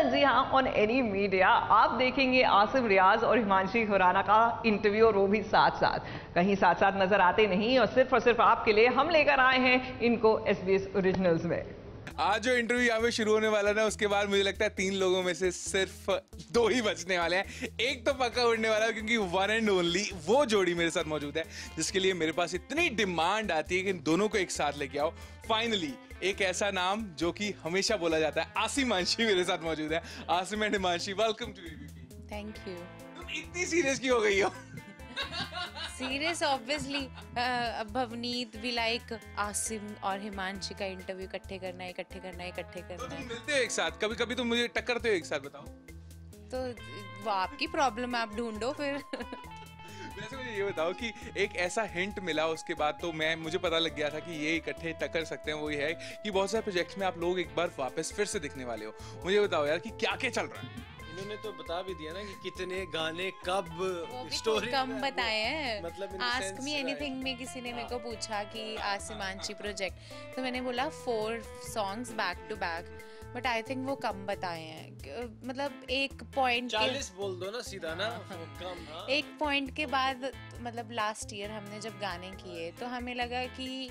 जी हाँ, on any media आप देखेंगे आसिफ रियाज और हिमांशी खुराना का इंटरव्यू, और वो भी साथ साथ, कहीं साथ साथ नजर आते नहीं, और सिर्फ आपके लिए हम लेकर आए हैं इनको SBS ओरिजिनल्स में। आज जो इंटरव्यू यहाँ पे शुरू होने वाला ना, उसके बाद मुझे लगता है 3 लोगों में से सिर्फ 2 ही बचने वाले हैं। एक तो पक्का उड़ने वाला है, क्योंकि वन एंड ओनली वो जोड़ी मेरे साथ मौजूद है जिसके लिए मेरे पास इतनी डिमांड आती है कि इन दोनों को एक साथ लेके आओ। फाइनली एक ऐसा नाम जो कि हमेशा बोला जाता है, आसिम हिमांशी मेरे साथ मौजूद है। Asim and Himanshi, welcome to ABP। Thank you. तुम इतनी सीरियस क्यों हो गई हो? सीरियस ऑब्वियसली, भवनीत भी लाइक आसिम और हिमांशी का इंटरव्यू इकट्ठे करना है। तो तुम मिलते हो एक साथ, कभी कभी तुम मुझे टक्करते हो एक साथ, बताओ। तो वो आपकी प्रॉब्लम है, आप ढूंढो फिर। वैसे मुझे ये बताओ कि एक ऐसा हिंट मिला उसके बाद तो मुझे पता लग गया था कि ये इकट्ठे टक्कर सकते हैं। वो ये है कि बहुत सारे प्रोजेक्ट्स में आप लोग एक बार वापस फिर से दिखने वाले हो। मुझे बताओ यार कि क्या क्या चल रहा है। इन्होंने तो बता भी दिया ना कि कितने गाने कब, स्टोरी कम बताए हैं। मतलब आस्क मी एनीथिंग में किसी ने मेरे को पूछा कि आसिमांची प्रोजेक्ट, तो मैंने बोला 4 songs back to back, but I think वो कम बताए हैं। मतलब एक पॉइंट 40 बोल दो ना सीधा ना, कम। हाँ। एक पॉइंट के बाद, मतलब लास्ट ईयर हमने जब गाने किए तो हमें लगा कि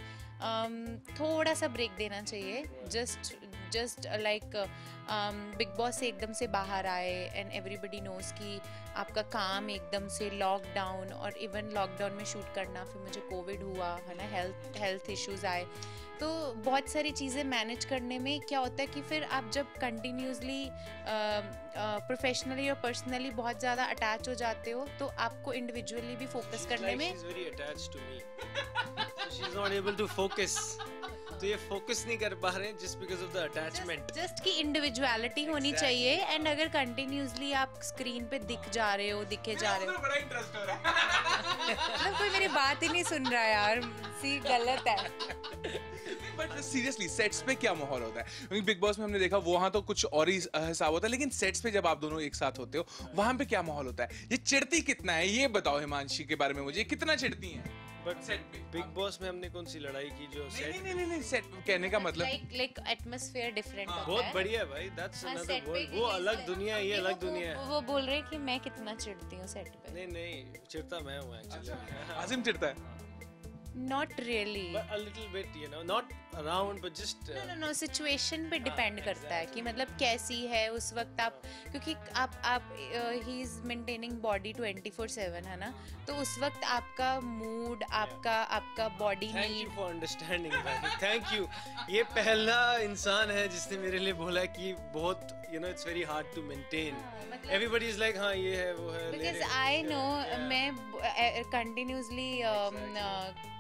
थोड़ा सा ब्रेक देना चाहिए। जस्ट लाइक बिग बॉस से एकदम से बाहर आए एंड एवरीबडी नोज कि आपका काम एकदम से लॉकडाउन, और इवन लॉकडाउन में शूट करना, फिर मुझे कोविड हुआ है ना, हेल्थ इश्यूज आए, तो बहुत सारी चीज़ें मैनेज करने में क्या होता है कि फिर आप जब कंटिन्यूसली प्रोफेशनली और पर्सनली बहुत ज़्यादा अटैच हो जाते हो तो आपको इंडिविजुअली भी फोकस करने में तो ये फोकस नहीं कर पा रहे just because of the attachment. Just की इंडिविजुअलिटी होनी चाहिए, एंड अगर कंटिन्यूसली आप स्क्रीन पे दिखे जा रहे हो बड़ा इंटरेस्ट हो रहा है। मतलब कोई मेरी बात ही नहीं सुन रहा है यार, सी गलत है। बट सीरियसली सेट्स पे क्या माहौल होता है? क्योंकि बिग बॉस में हमने देखा वहां तो कुछ और ही हिसाब होता है, लेकिन सेट्स पे जब आप दोनों एक साथ होते हो वहां पे क्या माहौल होता है? ये चिढ़ती कितना है, ये बताओ हिमांशी के बारे में मुझे, कितना चिढ़ती हैं? बट सेट पे बिग बॉस में हमने कौन सी लड़ाई की जो सेट? नहीं सेट कहने का मतलब लाइक एटमॉस्फेयर डिफरेंट होता है। बहुत बढ़िया है भाई, दैट्स अनदर वर्ल्ड। वो अलग दुनिया है, ये अलग दुनिया है। वो बोल रहे कि मैं कितना चिढ़ती हूँ सेट पे। नहीं चिढ़ता मैं हूँ एक्चुअली। आसिम चिढ़ता है? Not really. But a little bit, you know, not around, but just. No. Situation पे डिपेंड करता है कि मतलब कैसी है उस वक्त आप, क्योंकि आप he is maintaining body 24/7 है ना, तो उस वक्त आपका मूड, आपका body need. Thank you for understanding भाई, thank you। ये पहला इंसान है जिसने मेरे लिए बोला कि बहुत, you know, it's very hard to maintain। Everybody is like हाँ ये है वो है। Because I know मैं कंटिन्यूसली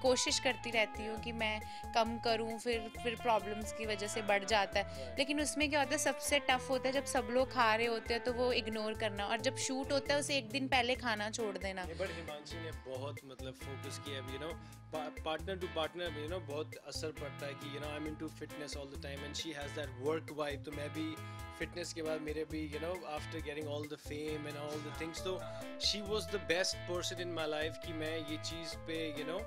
कोशिश करती रहती हूँ कि मैं कम करूँ, फिर प्रॉब्लम्स की वजह से बढ़ जाता है। लेकिन उसमें क्या होता है, सबसे टफ होता है जब सब लोग खा रहे होते हैं तो वो इग्नोर करना, और जब शूट होता है उसे एक दिन पहले खाना छोड़ देना। बट हिमांशी ने बहुत मतलब फोकस किया, you know, partner to partner, you know, बहुत असर पड़ता है कि, you know, I am into fitness all the time and she has that work vibe. तो मैं भी फिटनेस के बाद मेरे भी, you know, after getting all the fame and all the things, तो she was the best person in my life कि मैं ये चीज़ पे, you know,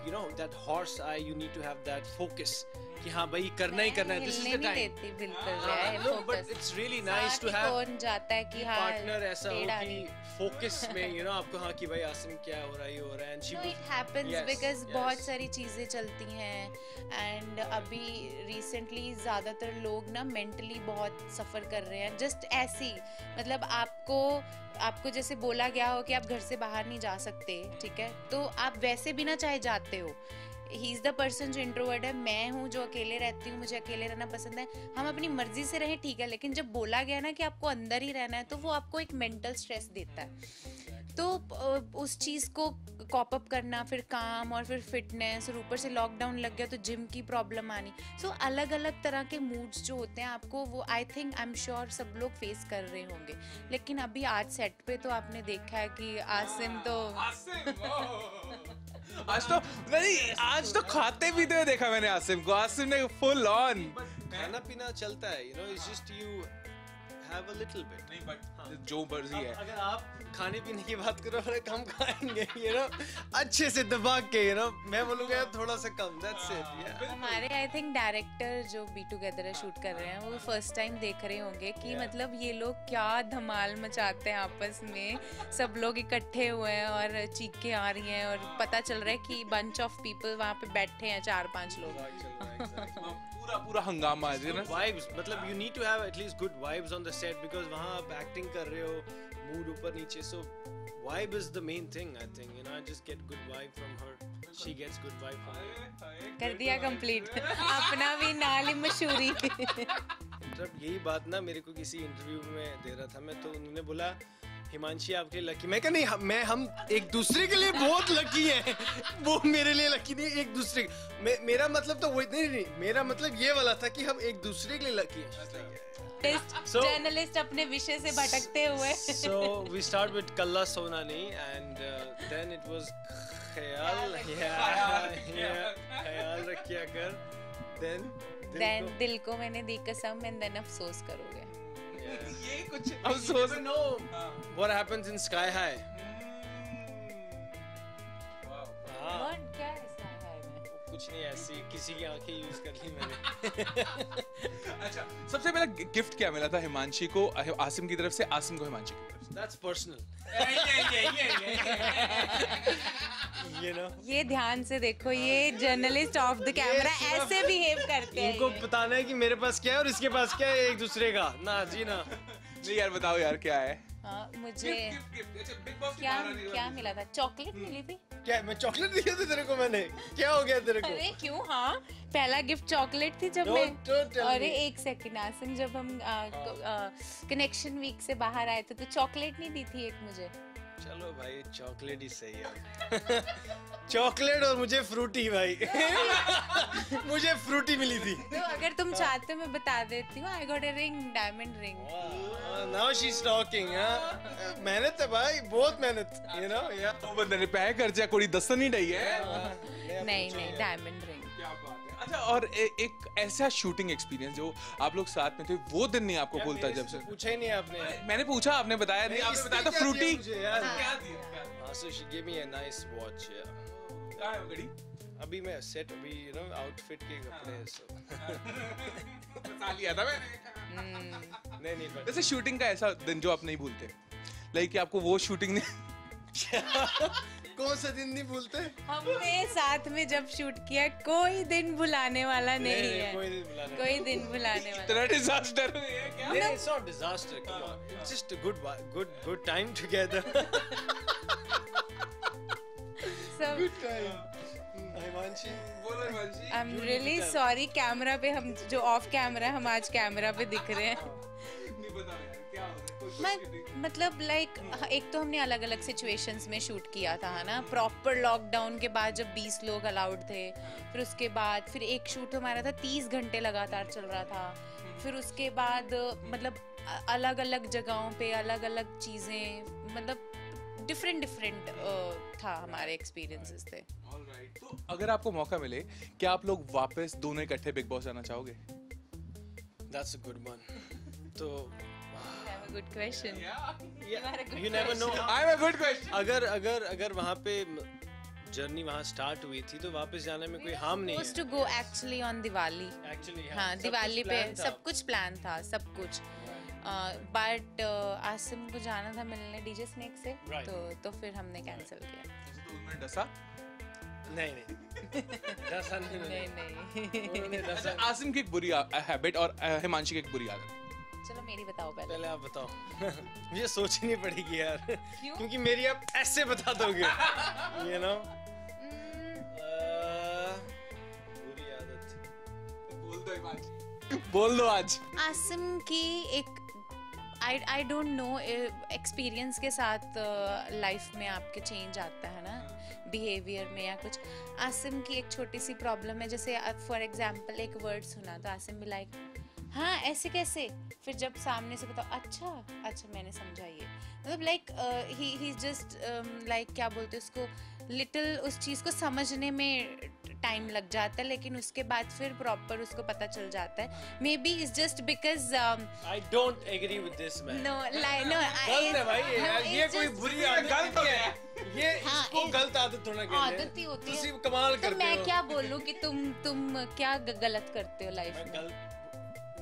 you know, that horse eye, you need to have that focus कि हाँ भाई करना ही करना है, this is the time। बिल्कुल no, but it's really nice to have कौन जाता है कि हाँ partner ऐसा हो कि focus में, you know, आपको हाँ कि भाई आसिम क्या हो रहा है, ये हो रहा है, and she it happens because बहुत सारी चीजें चलती हैं, and अभी recently ज़्यादातर लोग ना mentally बहुत सफ़र कर रहे हैं, just ऐसी, मतलब आपको जैसे बोला गया हो कि आप घर से बाहर नहीं जा सकते, ठीक है, तो आप वैसे भी ना चाहे जाते हो। ही इज़ द पर्सन जो इंट्रोवर्ट है, मैं हूँ जो अकेले रहती हूँ, मुझे अकेले रहना पसंद है। हम अपनी मर्जी से रहें ठीक है, लेकिन जब बोला गया ना कि आपको अंदर ही रहना है तो वो आपको एक मेंटल स्ट्रेस देता है। तो उस चीज़ को कॉप अप करना, फिर काम और फिर फिटनेस, और ऊपर से लॉकडाउन लग गया तो जिम की प्रॉब्लम आनी। सो अलग अलग तरह के मूड्स जो होते हैं आपको, वो I think, I am sure सब लोग फेस कर रहे होंगे। लेकिन अभी आज सेट पे तो आपने देखा है कि आसिम तो आज तो खाते पीते हुए देखा मैंने आसिम को। आसिम ने फुल ऑन खाना पीना चलता है, you know, it's just you have a little bit. नहीं बट जो मर्जी है अगर आप खाने पीने की बात करो और कम खाएंगे, you know, अच्छे से दबा के, you know, मैं बोलूँगा यार थोड़ा सा कम, that's it. Yeah. हमारे आई थिंक डायरेक्टर जो बी टुगेदर है शूट कर रहे हैं, वो फर्स्ट टाइम देख रहे होंगे कि मतलब ये लोग क्या धमाल मचाते हैं आपस में, सब लोग इकट्ठे हुए हैं और चीखें आ रही हैं और पता चल रहा है कि बंच ऑफ पीपल वहाँ पे बैठे हैं 4-5 लोग। पूरा हंगामा है ना। Vibes, मतलब you need to have at least good vibes on the set because वहाँ आप acting कर रहे हो, mood ऊपर नीचे, so vibe is the main thing I think, you know, I just get good vibe from her, she gets good vibe from me. कर दिया complete अपना भी नाली मशहूरी। जब यही बात ना मेरे को किसी इंटरव्यू में दे रहा था मैं, तो उन्होंने बोला हिमांशी आपके लकी, मैं कहा नहीं, हम एक दूसरे के लिए बहुत लकी हैं, वो मेरे लिए लकी नहीं, एक दूसरे मेरा मतलब तो वो नहीं, मेरा मतलब ये वाला था कि हम एक दूसरे के लिए लकी हैं। जर्नलिस्ट अपने विषय से भटकते हुए। So we start with Kalla Sonani and then it was ख्याल रखिया कर, then दिल को मैंने दी कसम and then अफसोस करोगे। ये कुछ अफसोस no what happens in Sky High. What क्या है Sky High में? कुछ नहीं, ऐसी किसी की आंखें यूज कर ली मैंने। अच्छा, सबसे पहला गिफ्ट क्या मिला था हिमांशी को आसिम की तरफ से, आसिम को हिमांशी की तरफ से? That's personal. You know? ये ध्यान से देखो, ये जर्नलिस्ट ऑफ द कैमरा ऐसे बिहेव करते हैं। इनको बताना है कि मेरे पास क्या है और इसके पास क्या है, एक दूसरे का ना जी ना। नहीं यार बताओ यार क्या है? हाँ, मुझे गिफ्ट क्या मिला था? चॉकलेट मिली थी। क्या मैं चॉकलेट दिया था तेरे को मैंने? क्या हो गया तेरे को? अरे क्यों, हाँ पहला गिफ्ट चॉकलेट थी जब Don't tell मैं, अरे me. एक सेकंड आसिम, जब हम कनेक्शन वीक से बाहर आए थे तो चॉकलेट नहीं दी थी एक मुझे। चलो भाई चॉकलेट ही सही है। चॉकलेट और मुझे फ्रूटी भाई। मुझे फ्रूटी मिली थी। तो अगर तुम चाहते मैं बता देती हूँ, I got a ring, diamond ring. Now she is talking. मेहनत है भाई, बहुत मेहनत, यू नो। या तो बंदे ने पैक कर दिया, कोई दस्ता नहीं डई है। नहीं नहीं, डायमंड रिंग। क्या बात है। अच्छा, और एक ऐसा शूटिंग एक्सपीरियंस जो आप लोग साथ में थे, वो दिन नहीं आपको भूलता जब से? पूछा ही नहीं आपने। मैंने पूछा, आपने बताया नहीं, आपने बताया था फ्रूटी। क्या दिया? हाँ, so she gave me a nice watch, yeah. कहाँ है वो घड़ी? अभी मैं सेट, अभी यू नो आउटफिट के कपड़े हैं, so बता लिया था मैंने। नहीं but वैसे शूटिंग का ऐसा दिन जो आप नहीं भूलते, लाइक कि आपको वो शूटिंग ने कौन सा दिन नहीं भूलते? हमने साथ में जब शूट किया, कोई दिन भुलाने वाला नहीं है। कोई दिन भुलाने कोई दिन भुलाने वाला। इतना डिजास्टर है क्या? नहीं, it's not disaster, come on. It's just a good time together. So Good time. Himanshi, बोलो Himanshi. I am really sorry, camera पे हम जो ऑफ कैमरा, हम आज कैमरा पे दिख रहे हैं। नहीं पता यार क्या हो रहा है, कोई मतलब लाइक एक तो हमने अलग अलग सिचुएशंस में शूट किया था, है ना, प्रॉपर लॉकडाउन के बाद जब 20 लोग अलाउड थे, फिर उसके बाद फिर एक शूट हमारा था 30 घंटे लगातार चल रहा था, फिर उसके बाद मतलब अलग अलग जगहों पे अलग अलग चीज़ें, मतलब डिफरेंट था हमारे एक्सपीरियंसेस थे। ऑलराइट, तो अगर आपको मौका मिले, क्या आप लोग वापस दोनों इकट्ठे बिग बॉस जाना चाहोगे? That's a good one. तो good question. you never know. I'm a good question. अगर वहाँ पे जर्नी वहाँ स्टार्ट हुई थी तो वापस जाने में कोई हार्म नहीं है। To go actually on Diwali. Actually, हाँ, दिवाली पे सब कुछ प्लान था, सब कुछ, बट आसिम को जाना था मिलने डीजे स्नेक से, तो फिर हमने कैंसिल किया। तो उन्होंने डसा? नहीं डसा नहीं। उन्होंने डसा। आसिम की एक बुरी हैबिट और हिमांशी की एक बुरी आदत। चलो मेरी बताओ पहले आप बताओ। मुझे सोचनी पड़ेगी यार। क्यों? क्योंकि मेरी आप ऐसे बता दोगे, you know? बुरी आदत। बोल दो हिमांशी, बोल दो आज। आसिम की एक आई डोंट नो, एक्सपीरियंस के साथ लाइफ में आपके चेंज आता है ना, बिहेवियर में या कुछ। आसिम की एक छोटी सी प्रॉब्लम है, जैसे फॉर एग्जांपल एक वर्ड सुना तो आसिम भी लाइक हाँ ऐसे कैसे, फिर जब सामने से बताओ अच्छा मैंने समझा ये, मतलब लाइक ही जस्ट लाइक क्या बोलते हैं उसको, लिटिल उस चीज़ को समझने में टाइम लग जाता है, लेकिन उसके बाद फिर प्रॉपर उसको पता चल जाता है. Maybe it's just because I don't agree with this man. No गलत है भाई ये कोई बुरी आदत नहीं है. ये इसको गलत आदत होना कहते हैं. आदत ही होती है. तुसी कमाल तो करते हो. मैं क्या बोलूं कि तुम क्या गलत करते हो लाइफ में?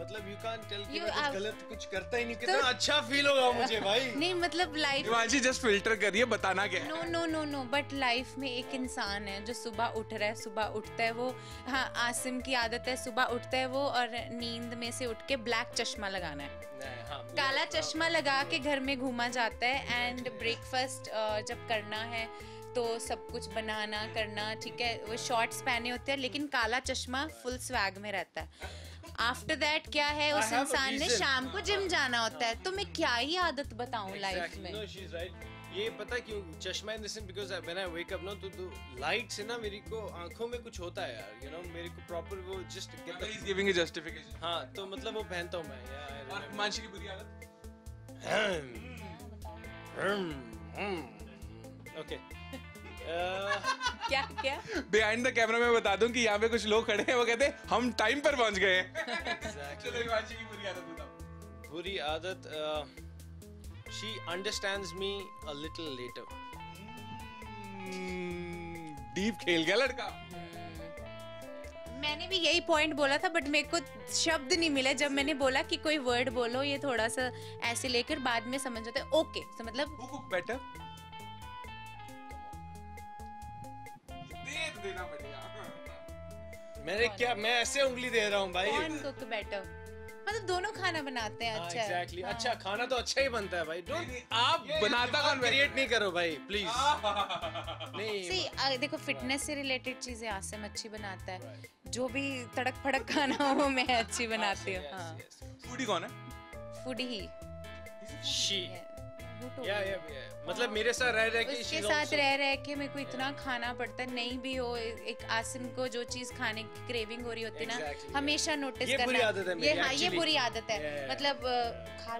मतलब you can't tell कि You मैं have- कुछ गलत कुछ करता ही नहीं. कितना अच्छा फील होगा मुझे भाई. नहीं मतलब लाइफ हिमांशी जस्ट फिल्टर करिए, बताना क्या है. नो बट लाइफ में एक इंसान है जो सुबह उठ रहा है, सुबह उठता है वो. हाँ, आसिम की आदत है सुबह उठता है वो और नींद में से उठ के ब्लैक चश्मा लगाना है. हाँ, काला चश्मा लगा के घर में घूमा जाता है. एंड ब्रेकफास्ट जब करना है तो सब कुछ बनाना करना, ठीक है, वो शॉर्ट्स पहने होते हैं लेकिन काला चश्मा फुल स्वैग में रहता है. आफ्टर दैट क्या है, उस I have a इंसान ने reason. शाम को जिम जाना होता है. तो मैं क्या ही आदत बताऊं लाइफ Exactly. में. No, she's right. ये पता क्यों चश्मा in the sense because when I wake up ना तो लाइट से ना मेरी को आंखों में कुछ होता है यार. यू नो मेरे को प्रॉपर वो just get He's giving a justification. हाँ तो मतलब वो पहनता हूँ मैं और हिमांशी की बुरी आदत. ओके. क्या बिहाइंड द कैमरा में बता दूं कि यहाँ पे कुछ लोग खड़े हैं, वो कहते हैं हम टाइम पर पहुंच गए हैं. चलो हिमांशी की बुरी आदत बताओ. बुरी आदत she understands me a little later. Deep खेल गया लड़का. मैंने भी यही पॉइंट बोला था बट मेरे को शब्द नहीं मिला जब मैंने बोला कि कोई वर्ड बोलो ये थोड़ा सा ऐसे लेकर बाद में समझ जाते हैं. ओके तो मतलब Who cook better? देना पड़ेगा. मैं ऐसे उंगली दे रहा हूँ भाई. कौन कुक बेटर, मतलब दोनों खाना बनाते हैं. अच्छा एग्जैक्टली. हाँ. अच्छा खाना तो अच्छा ही बनता है भाई. डोंट आप बनाता कौन क्रिएट नहीं करो भाई प्लीज. नहीं See, देखो फिटनेस से रिलेटेड चीजें आसिम अच्छी बनाता है. जो भी तड़क फड़क खाना हो वो मैं अच्छी बनाती हूँ. हाँ, फूडी कौन है? Foodie he. She Who told या you? मतलब मेरे साथ रह रह के उसके she's साथ also- रह के मेरे को इतना खाना पड़ता है. नहीं भी हो एक आसिम को जो चीज खाने की क्रेविंग हो रही होती है Exactly, ना, हमेशा नोटिस ये करना. बुरी आदत है मेरी, ये हाँ ये actually. बुरी आदत है. Yeah. मतलब खा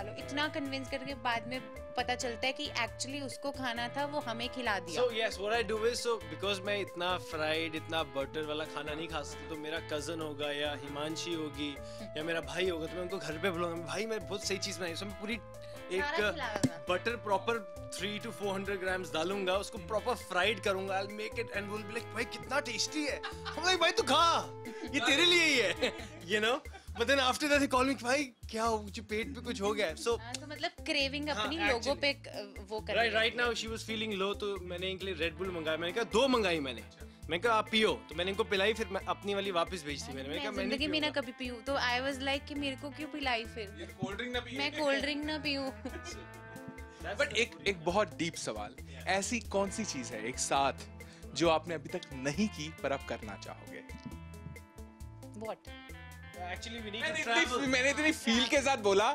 लो इतना कन्विंस करके बाद में पता चलता है कि एक्चुअली उसको खाना था वो हमें खिला दिया. So yes, what I do is so because मैं इतना फ्राइड इतना बटर वाला खाना नहीं खा सकता तो मेरा कजन होगा या हिमांशी होगी या मेरा भाई होगा तो मैं उनको घर पे बुलाऊंगा. भाई मैं बहुत सही चीज बनाई. मैं पूरी सारा एक खिलाऊंगा. बटर प्रॉपर 300 to 400 ग्राम्स डालूंगा उसको प्रॉपर फ्राइड करूंगा. I'll make it and we'll be like भाई कितना टेस्टी है. हम लाइक भाई तू खा ये तेरे लिए ही है. You know but then after that they call me भाई क्या हो मुझे पेट पे कुछ हो गया. So हाँ, तो मतलब क्रेविंग हाँ, अपनी लोगों पे वो कर right now she was feeling low तो मैंने इनके लिए रेड बुल मंगाया. मैंने कहा 2 मंगाई मैंने कहा आप पियो तो मैंने इनको पिलाई फिर मैं अपनी वाली वापस भेज दी. मैंने कहा मैं जिंदगी में ना पीऊंगा. कभी पीऊं तो आई वाज लाइक कि मेरे को क्यों पिलाई फिर. कोल्ड ड्रिंक ना पिए. मैं कोल्ड ड्रिंक ना पीऊं. बट एक बहुत डीप सवाल, ऐसी कौन सी चीज है एक साथ जो आपने अभी तक नहीं की पर आप करना चाहोगे? What? Actually we need to travel. मैंने इतनी फील के साथ बोला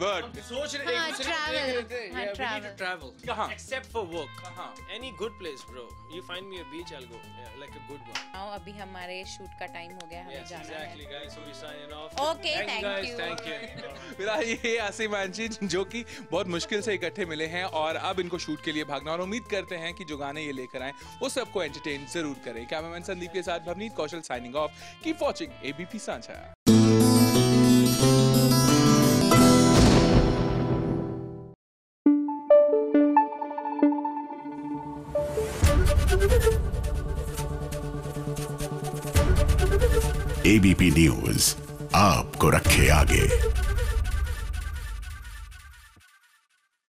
वर्ड. सोच रहे हाँ, एक दूसरे को travel. देख रहे थे. हाँ, Yeah, we need to travel. travel. कहाँ? Except for work. कहाँ? Any good place, bro. You find me a beach, I'll go. Yeah, like a good one. आओ अभी हमारे शूट का टाइम हो गया, हमें Yes, जाना exactly, है. guys. So we signing off. Okay, thank you thank guys. you. Thank you. मेरा ये आसिम अंशी जो कि बहुत मुश्किल से इकट्ठे मिले हैं और अब इनको शूट के लिए भागना और उम्मीद करते हैं कि जो गाने ये लेकर आए वो सबको एंटरटेन जरूर करें. कैमरामैन संदीप के साथ Bhavneet Kaushal signing off. Keep watching ABP Sanjha. ABP news आपको रखे आगे.